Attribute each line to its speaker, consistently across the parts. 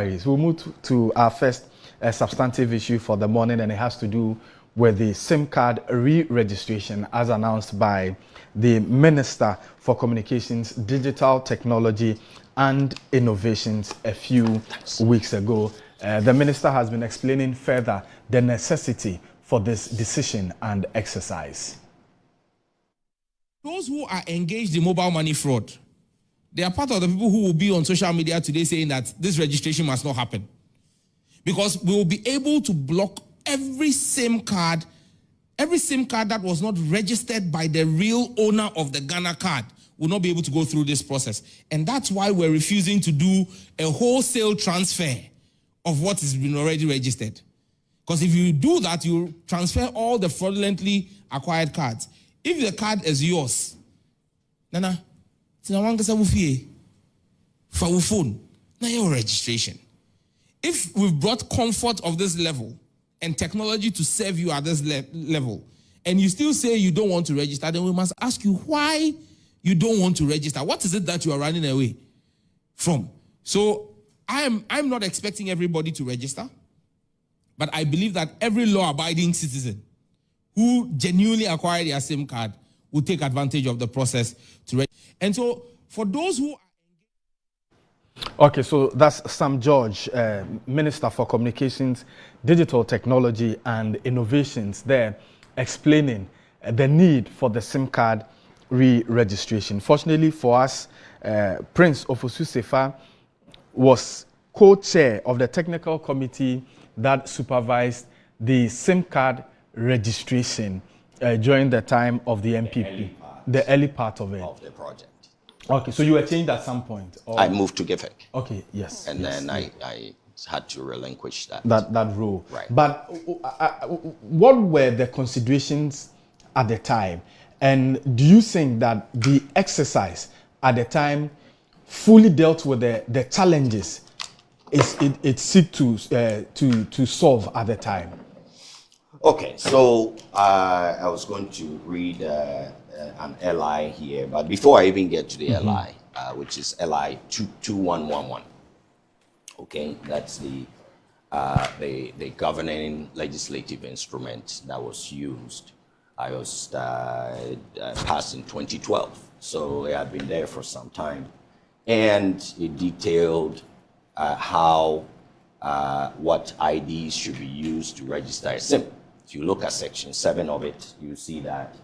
Speaker 1: We'll move to our first substantive issue for the morning, and it has to do with the SIM card re-registration as announced by the Minister for Communications, Digital Technology and Innovations a few weeks ago. The Minister has been explaining further the necessity for this decision and exercise.
Speaker 2: Those who are engaged in mobile money fraud, they are part of the people who will be on social media today saying that this registration must not happen. Because we will be able to block every SIM card that was not registered by the real owner of the Ghana card will not be able to go through this process. And that's why we're refusing to do a wholesale transfer of what has been already registered. Because if you do that, you transfer all the fraudulently acquired cards. If the card is yours, Nana, for your phone, now your registration. If we've brought comfort of this level and technology to serve you at this level, and you still say you don't want to register, then we must ask you why you don't want to register. What is it that you are running away from? So I'm not expecting everybody to register, but I believe that every law-abiding citizen who genuinely acquired their SIM card will take advantage of the process to register. And so for those who are...
Speaker 1: Okay, so that's Sam George, Minister for Communications, Digital Technology and Innovations there, explaining the need for the SIM card re-registration. Fortunately for us, Prince Ofosu Sefah was co-chair of the technical committee that supervised the SIM card registration during the time of the MPP, the early part of it.
Speaker 3: Of the project.
Speaker 1: Okay, so you were changed at some point? Or?
Speaker 3: I moved to GIFEC.
Speaker 1: Okay, yes.
Speaker 3: And then I had to relinquish that
Speaker 1: role.
Speaker 3: Right.
Speaker 1: But what were the considerations at the time? And do you think that the exercise at the time fully dealt with the challenges it seek to solve at the time?
Speaker 3: Okay, so I was going to read an LI here, but before I even get to the LI, which is LI 22111, okay, that's the governing legislative instrument that was used. I was passed in 2012, so it had been there for some time, and it detailed how what IDs should be used to register a SIM. If you look at section 7 of it, you see that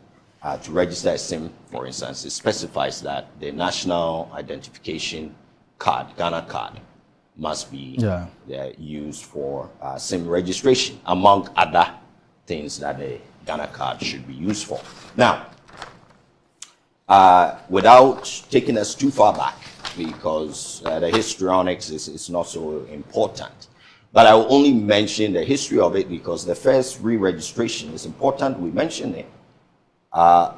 Speaker 3: to register a SIM, for instance, it specifies that the national identification card, Ghana card, must be used for SIM registration, among other things that the Ghana card should be used for. Now, without taking us too far back, because the histrionics is not so important, but I will only mention the history of it because the first re-registration is important. We mention it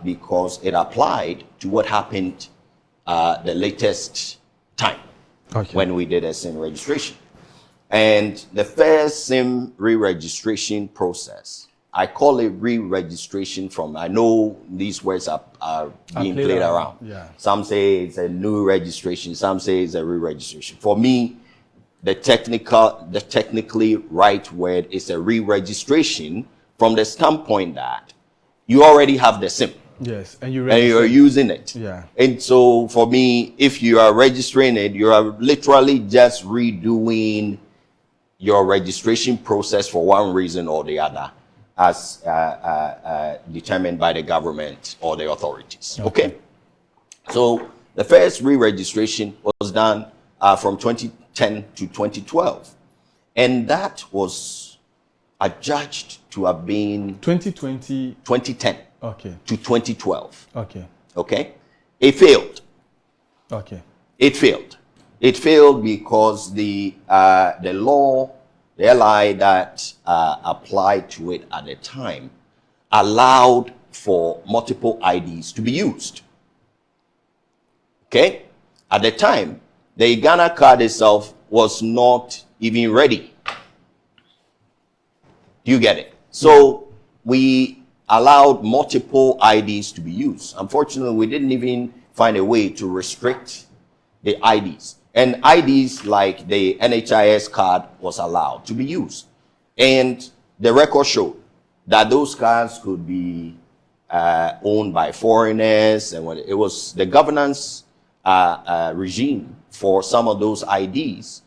Speaker 3: because it applied to what happened the latest time when we did a SIM registration. And the first SIM re-registration process, I call it re-registration from, I know these words are being played around.
Speaker 1: Yeah.
Speaker 3: Some say it's a new registration, some say it's a re-registration. For me, the technically right word is a re-registration from the standpoint that you already have the SIM.
Speaker 1: Yes, and you're
Speaker 3: using it.
Speaker 1: Yeah.
Speaker 3: And so for me, if you are registering it, you are literally just redoing your registration process for one reason or the other, as determined by the government or the authorities. Okay? So the first re-registration was done from 2010 to 2012. And that was adjudged to have been 2010
Speaker 1: to
Speaker 3: 2012.
Speaker 1: Okay.
Speaker 3: Okay? It failed.
Speaker 1: Okay.
Speaker 3: It failed. It failed because the law, the LI that applied to it at the time, allowed for multiple IDs to be used. Okay? At the time, the Ghana card itself was not even ready. Do you get it? So we allowed multiple IDs to be used. Unfortunately, we didn't even find a way to restrict the IDs. And IDs like the NHIS card was allowed to be used. And the record showed that those cards could be owned by foreigners, and when it was the governance regime for some of those IDs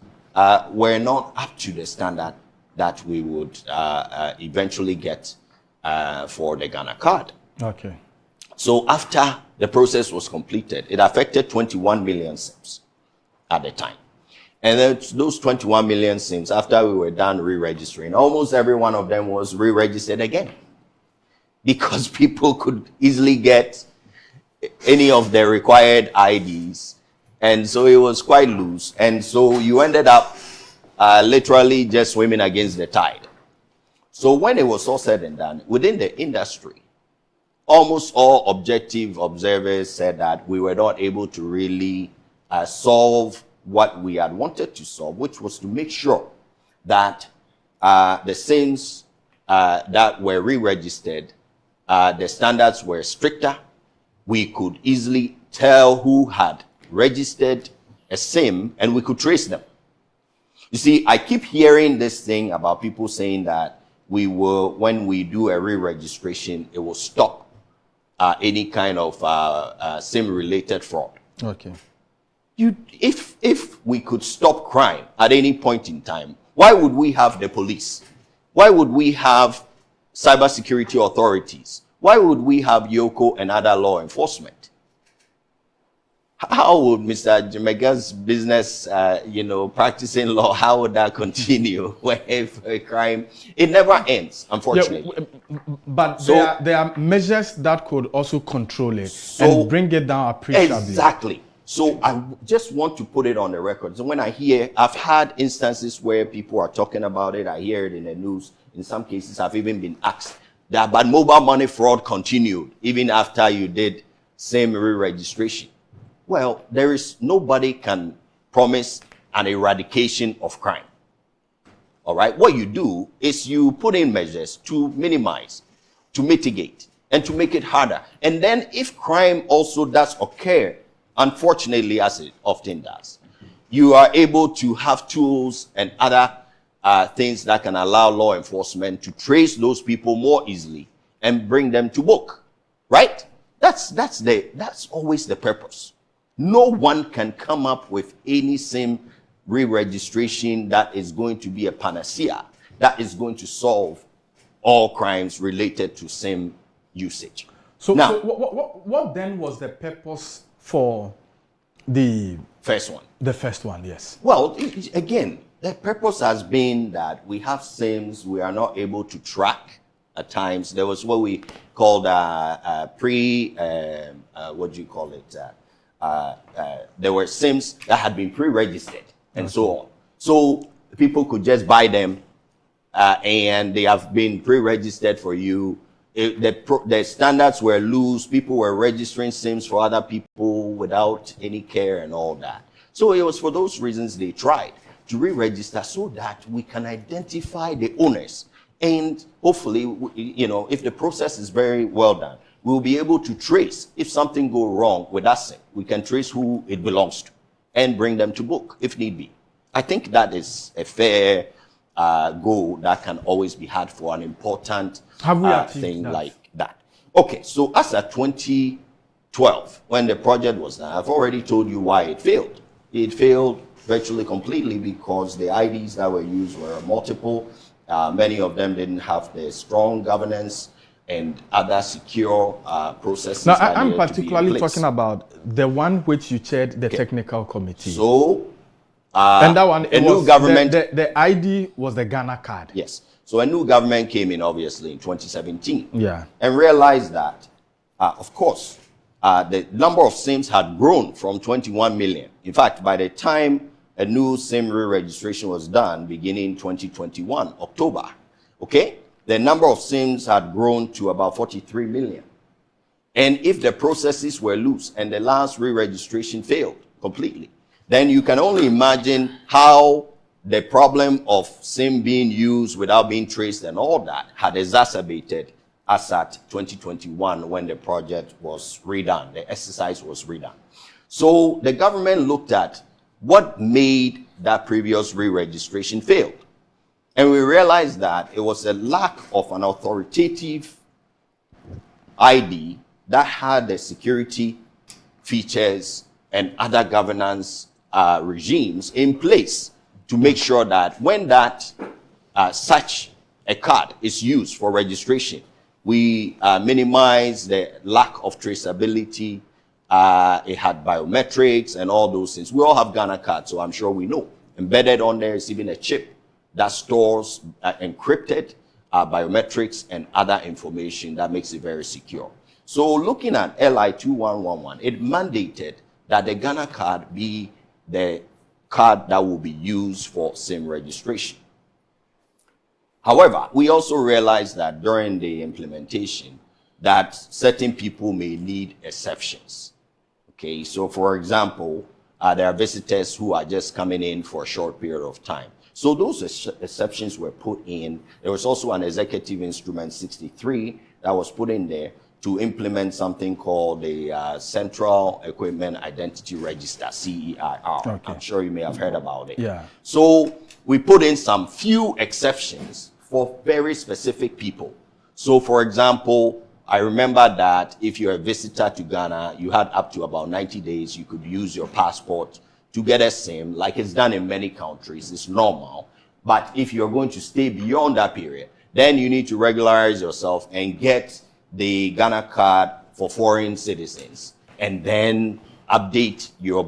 Speaker 3: were not up to the standard that we would eventually get for the Ghana card.
Speaker 1: Okay.
Speaker 3: So after the process was completed, it affected 21 million SIMs at the time. And then those 21 million SIMs, after we were done re-registering, almost every one of them was re-registered again, because people could easily get any of the required IDs. And so it was quite loose. And so you ended up literally just swimming against the tide. So when it was all said and done, within the industry, almost all objective observers said that we were not able to really solve what we had wanted to solve, which was to make sure that the SIMs that were re-registered, the standards were stricter. We could easily tell who had registered a SIM, and we could trace them. You see, I keep hearing this thing about people saying that we will, when we do a re-registration, it will stop any kind of SIM-related fraud. Okay. If we could stop crime at any point in time, why would we have the police? Why would we have cybersecurity authorities? Why would we have Yoko and other law enforcement? How would Mr. Jemega's business, practicing law, how would that continue? If a crime, it never ends, unfortunately.
Speaker 1: Yeah, but so, there are measures that could also control it and bring it down appreciably.
Speaker 3: Exactly. So I just want to put it on the record. So when I've had instances where people are talking about it, I hear it in the news. In some cases, I've even been asked that, but mobile money fraud continued even after you did SIM re-registration. Well, nobody can promise an eradication of crime. All right. What you do is you put in measures to minimize, to mitigate, and to make it harder. And then if crime also does occur, unfortunately, as it often does, you are able to have tools and other things that can allow law enforcement to trace those people more easily and bring them to book. Right? That's always the purpose. No one can come up with any SIM re-registration that is going to be a panacea, that is going to solve all crimes related to SIM usage.
Speaker 1: So what then was the purpose for the
Speaker 3: first one?
Speaker 1: The first one, yes.
Speaker 3: Well, again, the purpose has been that we have SIMs we are not able to track at times. There was what we called there were SIMs that had been pre-registered and so on. So people could just buy them and they have been pre-registered for you. The standards were loose. People were registering SIMs for other people without any care and all that. So it was for those reasons they tried to re-register so that we can identify the owners. And hopefully, if the process is very well done, we'll be able to trace if something goes wrong with that SIM. We can trace who it belongs to and bring them to book if need be. I think that is a fair goal that can always be had for an important thing like that. Okay, so as at 2012, when the project was done, I've already told you why it failed. It failed virtually completely because the IDs that were used were multiple. Many of them didn't have the strong governance and other secure processes.
Speaker 1: Now, I'm particularly talking about the one which you chaired, the technical committee.
Speaker 3: So,
Speaker 1: and that one,
Speaker 3: a new government.
Speaker 1: The ID was the Ghana card.
Speaker 3: Yes. So a new government came in, obviously, in 2017.
Speaker 1: Yeah.
Speaker 3: And realized that, of course, the number of SIMs had grown from 21 million. In fact, by the time a new SIM re-registration was done, beginning 2021, October, okay, the number of SIMs had grown to about 43 million. And if the processes were loose and the last re-registration failed completely, then you can only imagine how the problem of SIM being used without being traced and all that had exacerbated as at 2021 when the project was redone, the exercise was redone. So the government looked at what made that previous re-registration fail. And we realized that it was a lack of an authoritative ID that had the security features and other governance regimes in place to make sure that when that such a card is used for registration, we minimize the lack of traceability. It had biometrics and all those things. We all have Ghana cards, so I'm sure we know. Embedded on there is even a chip that stores encrypted biometrics and other information that makes it very secure. So looking at LI 2111, it mandated that the Ghana card be the card that will be used for SIM registration. However, we also realized that during the implementation that certain people may need exceptions. Okay, so for example, there are visitors who are just coming in for a short period of time. So those exceptions were put in. There was also an executive instrument 63 that was put in there to implement something called the Central Equipment Identity Register, CEIR. Okay. I'm sure you may have heard about it.
Speaker 1: Yeah.
Speaker 3: So we put in some few exceptions for very specific people. So for example, I remember that if you're a visitor to Ghana, you had up to about 90 days, you could use your passport to get a SIM, like it's done in many countries. It's normal. But if you're going to stay beyond that period, then you need to regularize yourself and get the Ghana card for foreign citizens, and then update your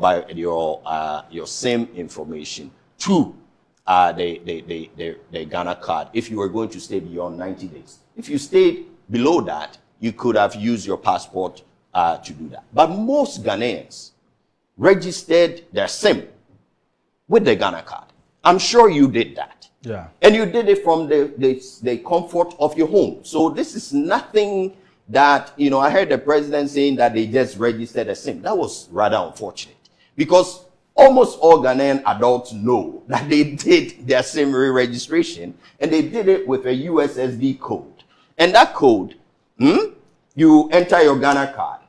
Speaker 3: SIM information to the Ghana card if you were going to stay beyond 90 days. If you stayed below that, you could have used your passport to do that. But most Ghanaians registered their SIM with the Ghana card. I'm sure you did that.
Speaker 1: Yeah.
Speaker 3: And you did it from the comfort of your home. So this is nothing that, you know, I heard the president saying that they just registered a SIM. That was rather unfortunate, because almost all Ghanaian adults know that they did their SIM re-registration, and they did it with a USSD code. And that code, you enter your Ghana card,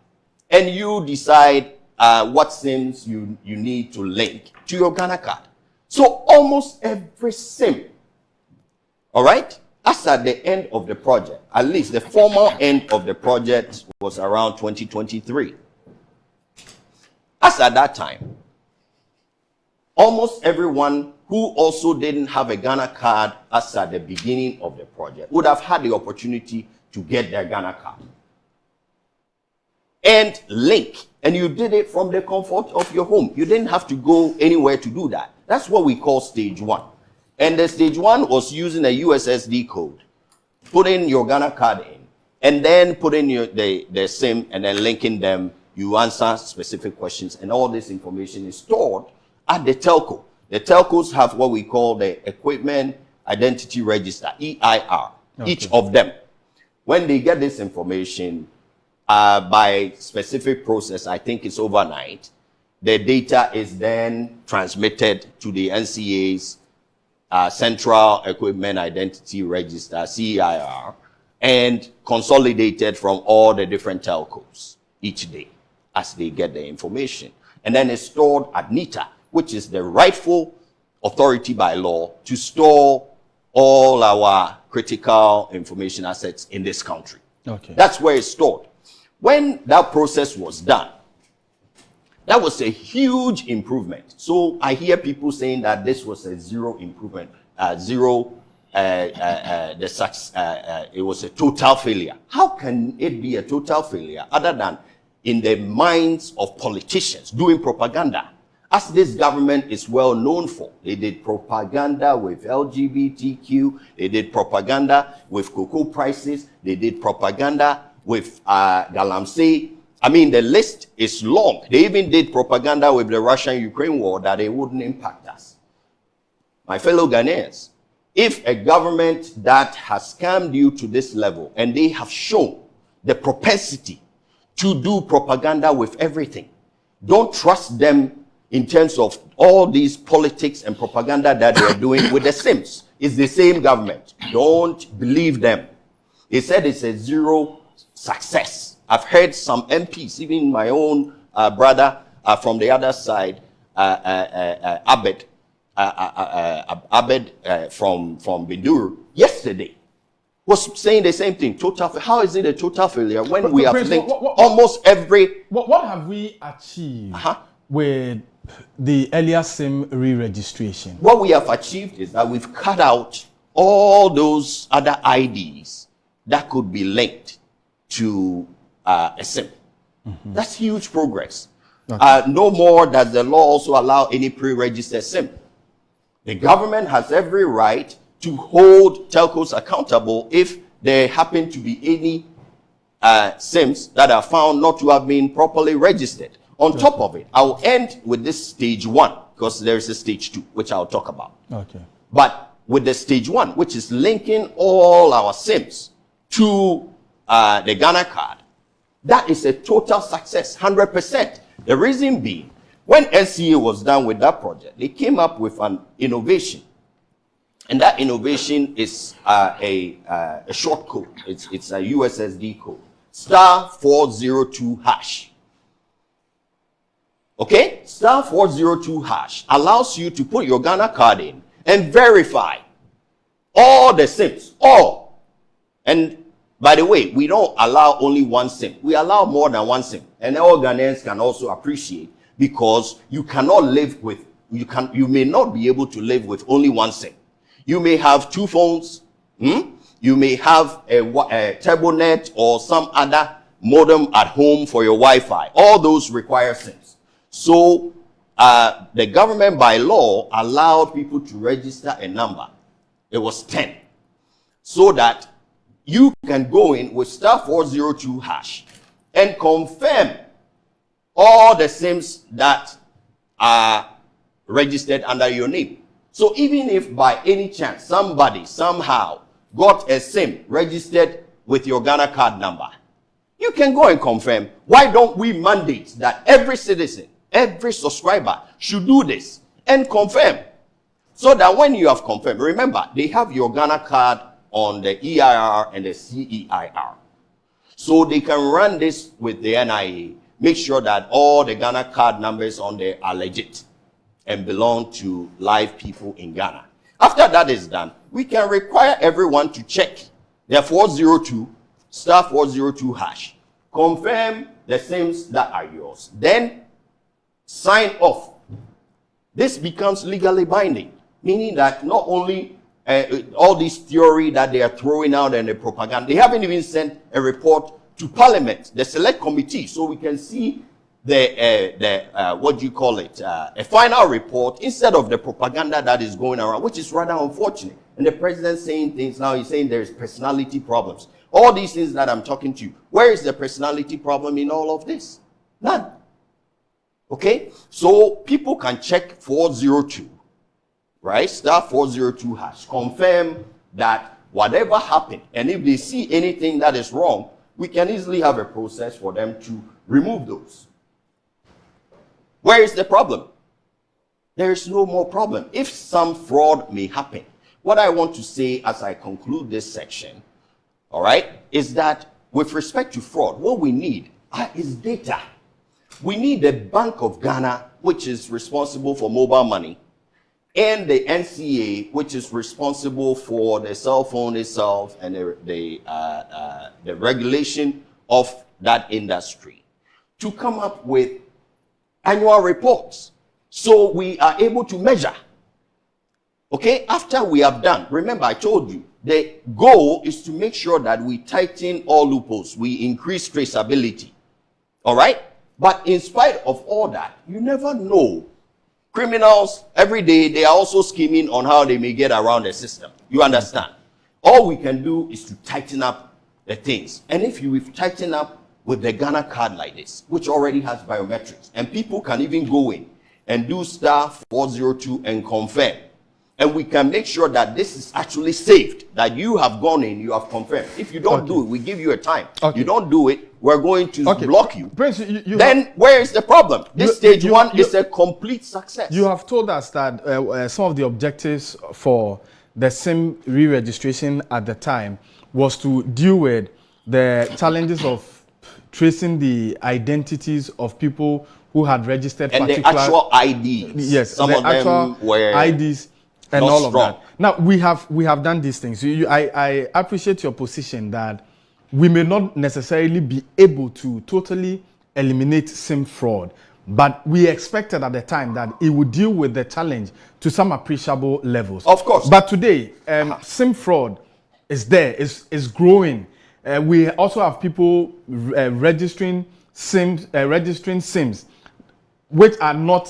Speaker 3: and you decide what SIMs you need to link to your Ghana card. So almost every SIM, all right, as at the end of the project, at least the formal end of the project was around 2023. As at that time, almost everyone who also didn't have a Ghana card as at the beginning of the project would have had the opportunity to get their Ghana card and link. And you did it from the comfort of your home. You didn't have to go anywhere to do that. That's what we call stage one. And the stage one was using a USSD code, putting your Ghana card in, and then putting the SIM and then linking them. You answer specific questions, and all this information is stored at the telco. The telcos have what we call the Equipment Identity Register, EIR, each of them. When they get this information, by specific process, I think it's overnight, the data is then transmitted to the NCA's Central Equipment Identity Register, CEIR, and consolidated from all the different telcos each day as they get the information. And then it's stored at NITA, which is the rightful authority by law to store all our critical information assets in this country. Okay. That's where it's stored. When that process was done, that was a huge improvement. So I hear people saying that this was a zero improvement, it was a total failure. How can it be a total failure other than in the minds of politicians doing propaganda, as this government is well known for? They did propaganda with LGBTQ, they did propaganda with cocoa prices, they did propaganda with Galamsey. I mean, the list is long. They even did propaganda with the Russian-Ukraine war that it wouldn't impact us. My fellow Ghanaians, if a government that has scammed you to this level, and they have shown the propensity to do propaganda with everything, don't trust them in terms of all these politics and propaganda that they are doing with the SIMs. It's the same government. Don't believe them. They said it's a zero success. I've heard some MPs, even my own brother from the other side, Abed from Binduru yesterday was saying the same thing. How is it a total failure when we have linked almost every...
Speaker 1: What have we achieved with the earlier SIM re-registration?
Speaker 3: What we have achieved is that we've cut out all those other IDs that could be linked to a SIM. That's huge progress. Okay. No more does the law also allow any pre-registered SIM. The government has every right to hold telcos accountable if there happen to be any SIMs that are found not to have been properly registered. On top of it, I'll end with this stage 1, because there's a stage 2, which I'll talk about. Okay. But with the stage 1, which is linking all our SIMs to the Ghana card, that is a total success, 100%. The reason being, when NCA was done with that project, they came up with an innovation. And that innovation is a short code. It's a USSD code. *402#. Okay? *402# allows you to put your Ghana card in and verify all the SIMs. All. And by the way, we don't allow only one SIM. We allow more than one SIM. And all Ghanaians can also appreciate, because you cannot live with, you may not be able to live with only one SIM. You may have 2 phones. You may have a TurboNet or some other modem at home for your Wi-Fi. All those require SIMs. So the government by law allowed people to register a number. It was 10. So that you can go in with *402# and confirm all the SIMs that are registered under your name. So even if by any chance somebody somehow got a SIM registered with your Ghana card number, you can go and confirm. Why don't we mandate that every citizen, every subscriber should do this and confirm? So that when you have confirmed, remember, they have your Ghana card on the EIR and the CEIR. So they can run this with the NIA, make sure that all the Ghana card numbers on there are legit and belong to live people in Ghana. After that is done, we can require everyone to check their *402#, confirm the SIMs that are yours, then sign off. This becomes legally binding, meaning that not only all this theory that they are throwing out and the propaganda, they haven't even sent a report to Parliament, the select committee, so we can see a final report instead of the propaganda that is going around, which is rather unfortunate. And the president saying things now, he's saying there's personality problems. All these things that I'm talking to you, where is the personality problem in all of this? None. Okay? So people can check 402, right? *402#, confirm that whatever happened, and if they see anything that is wrong, we can easily have a process for them to remove those. Where is the problem? There is no more problem. If some fraud may happen, what I want to say as I conclude this section, all right, is that with respect to fraud, what we need is data. We need the Bank of Ghana, which is responsible for mobile money, and the NCA, which is responsible for the cell phone itself and the regulation of that industry, to come up with annual reports so we are able to measure. Okay, after we have done, remember I told you, the goal is to make sure that we tighten all loopholes, we increase traceability. All right? But in spite of all that, you never know. Criminals, every day, they are also scheming on how they may get around the system. You understand? All we can do is to tighten up the things. And if you tighten up with the Ghana card like this, which already has biometrics, and people can even go in and do *402 and confirm, and we can make sure that this is actually saved, that you have gone in, you have confirmed. If you don't do it, we give you a time. You don't do it, we're going to block you.
Speaker 1: Prince,
Speaker 3: then where is the problem? This stage 1 is a complete success.
Speaker 1: You have told us that some of the objectives for the SIM re-registration at the time was to deal with the challenges of tracing the identities of people who had registered
Speaker 3: and
Speaker 1: particular...
Speaker 3: the actual IDs.
Speaker 1: Yes,
Speaker 3: some
Speaker 1: the
Speaker 3: of
Speaker 1: actual
Speaker 3: them were
Speaker 1: IDs and
Speaker 3: not
Speaker 1: all
Speaker 3: strong.
Speaker 1: of that. Now, we have done these things. I appreciate your position that we may not necessarily be able to totally eliminate SIM fraud, but we expected at the time that it would deal with the challenge to some appreciable levels.
Speaker 3: Of course.
Speaker 1: But today, SIM fraud is there, is growing. We also have people registering SIMs which are not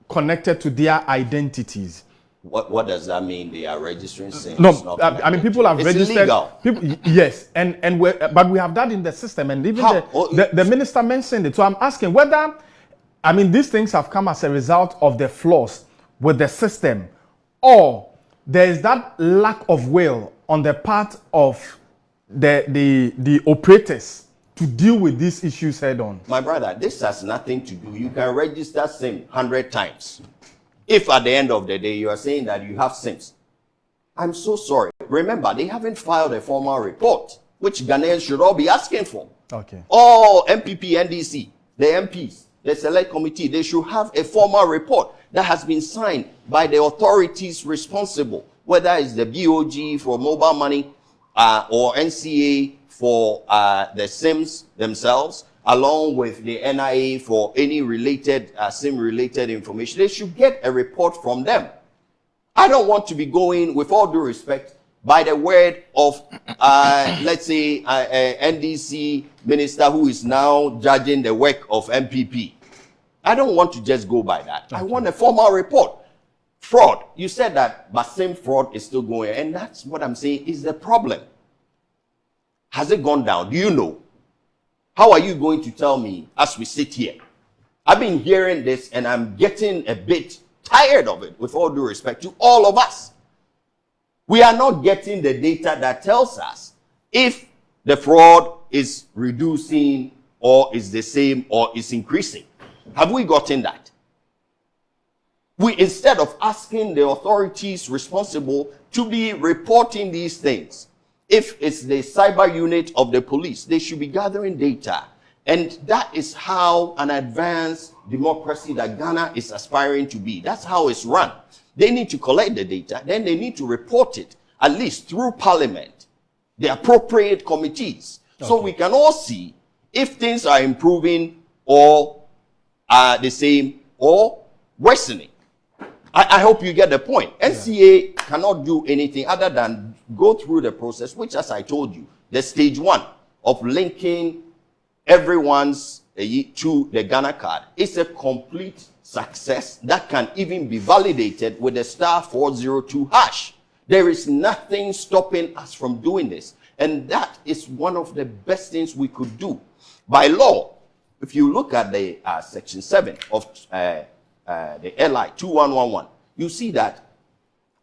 Speaker 1: connected to their identities.
Speaker 3: What does that mean? They are registering SIMs?
Speaker 1: No, I mean, people have registered.
Speaker 3: Illegal.
Speaker 1: People, yes, but we have that in the system, and even the minister mentioned it. So I'm asking whether, I mean, these things have come as a result of the flaws with the system, or there is that lack of will on the part of the operators to deal with these issues head on.
Speaker 3: My brother, this has nothing to do. You can register SIM 100 times. If at the end of the day you are saying that you have SIMs, I'm so sorry. Remember, they haven't filed a formal report, which Ghanaians should all be asking for.
Speaker 1: Okay.
Speaker 3: All MPP, NDC, the MPs, the select committee, they should have a formal report that has been signed by the authorities responsible, whether it's the BOG for mobile money or NCA for the SIMs themselves, along with the NIA for any related SIM-related information. They should get a report from them. I don't want to be going, with all due respect, by the word of, let's say, NDC minister who is now judging the work of MPP. I don't want to just go by that. Okay. I want a formal report. Fraud. You said that, but SIM fraud is still going, and that's what I'm saying is the problem. Has it gone down? Do you know? How are you going to tell me as we sit here? I've been hearing this and I'm getting a bit tired of it, with all due respect to all of us. We are not getting the data that tells us if the fraud is reducing or is the same or is increasing. Have we gotten that? We, instead of asking the authorities responsible to be reporting these things, if it's the cyber unit of the police, they should be gathering data. And that is how an advanced democracy that Ghana is aspiring to be. That's how it's run. They need to collect the data, then they need to report it, at least through Parliament, the appropriate committees. Okay. So we can all see if things are improving or are the same or worsening. I hope you get the point. NCA cannot do anything other than go through the process, which, as I told you, the stage 1 of linking everyone's to the Ghana card is a complete success that can even be validated with the *402 hash. There is nothing stopping us from doing this. And that is one of the best things we could do. By law, if you look at the Section 7 of the LI 2111, you see that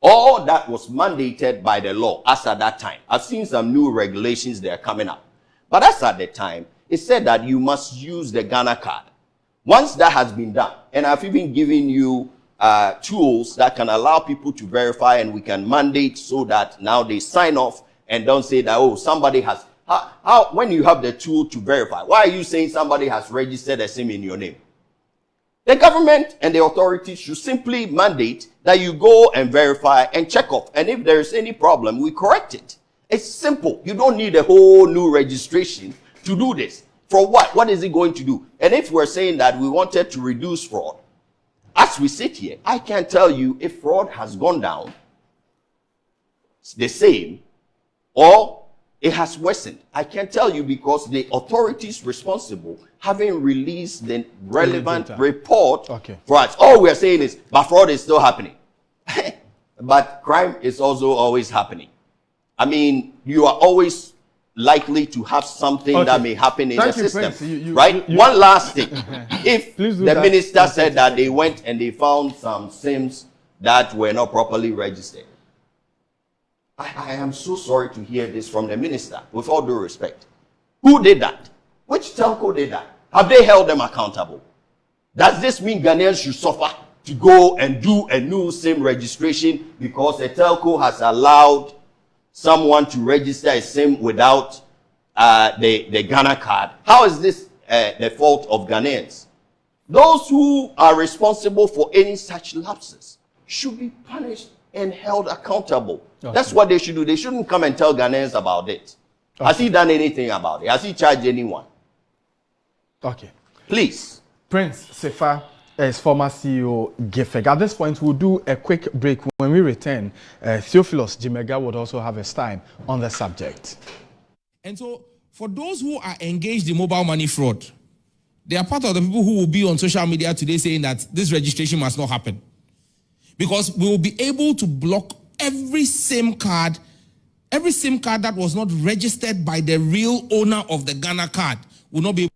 Speaker 3: all that was mandated by the law as at that time. I've seen some new regulations that are coming up. But as at the time, it said that you must use the Ghana card. Once that has been done, and I've even given you tools that can allow people to verify, and we can mandate so that now they sign off and don't say that, oh, somebody has... when you have the tool to verify, why are you saying somebody has registered a SIM in your name? The government and the authorities should simply mandate that you go and verify and check off. And if there is any problem, we correct it. It's simple. You don't need a whole new registration to do this. For what? What is it going to do? And if we're saying that we wanted to reduce fraud, as we sit here, I can't tell you if fraud has gone down the same or it has worsened. I can't tell you because the authorities responsible haven't released the relevant report for us. All we are saying is, but fraud is still happening. But crime is also always happening. I mean, you are always likely to have something that may happen in the system. Right? One last thing. If the minister said that they went and they found some SIMs that were not properly registered, I am so sorry to hear this from the minister, with all due respect. Who did that? Which telco did that? Have they held them accountable? Does this mean Ghanaians should suffer to go and do a new SIM registration because a telco has allowed someone to register a SIM without the Ghana card? How is this the fault of Ghanaians? Those who are responsible for any such lapses should be punished and held accountable. Okay. That's what they should do. They shouldn't come and tell Ghanaians about it. Okay. Has he done anything about it? Has he charged anyone?
Speaker 1: Okay.
Speaker 3: Please.
Speaker 1: Prince Sefah is former CEO GIFEG. At this point, we'll do a quick break. When we return, Theophilus Jimega would also have his time on the subject.
Speaker 2: And so, for those who are engaged in mobile money fraud, they are part of the people who will be on social media today saying that this registration must not happen. Because we will be able to block every SIM card that was not registered by the real owner of the Ghana card will not be able.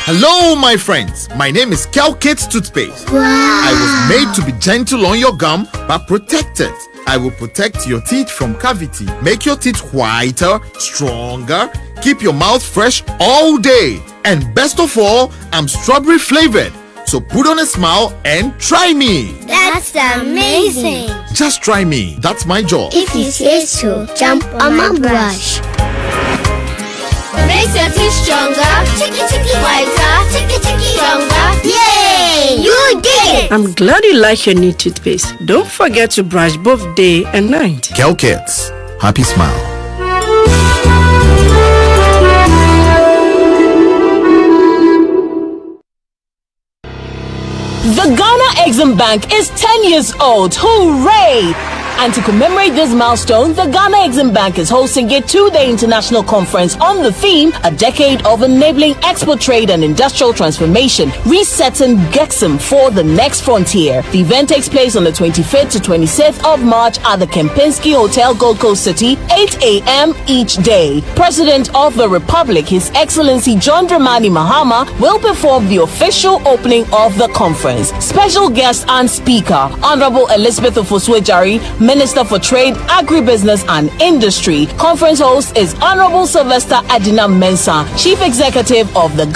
Speaker 4: Hello, my friends. My name is Calcate Toothpaste.
Speaker 5: Wow.
Speaker 4: I was made to be gentle on your gum, but protected. I will protect your teeth from cavity, make your teeth whiter, stronger, keep your mouth fresh all day. And best of all, I'm strawberry flavored. So put on a smile and try me.
Speaker 5: That's amazing.
Speaker 4: Just try me. That's my job.
Speaker 5: If you say so, jump on my brush. Makes your teeth stronger, chicky whiter, chicky younger. Yay! You did it!
Speaker 6: I'm glad you like your new toothpaste. Don't forget to brush both day and night.
Speaker 4: Calcates. Happy smile.
Speaker 7: The Ghana Exim Bank is 10 years old. Hooray! And to commemorate this milestone, the Ghana Exim Bank is hosting a 2-day international conference on the theme, A Decade of Enabling Export Trade and Industrial Transformation, Resetting Gexim for the Next Frontier. The event takes place on the 25th to 26th of March at the Kempinski Hotel, Gold Coast City, 8 a.m. each day. President of the Republic, His Excellency John Dramani Mahama, will perform the official opening of the conference. Special guest and speaker, Honorable Elizabeth Ofosu, Minister for Trade, Agribusiness and Industry. Conference host is Honorable Sylvester Adina Mensah, Chief Executive of the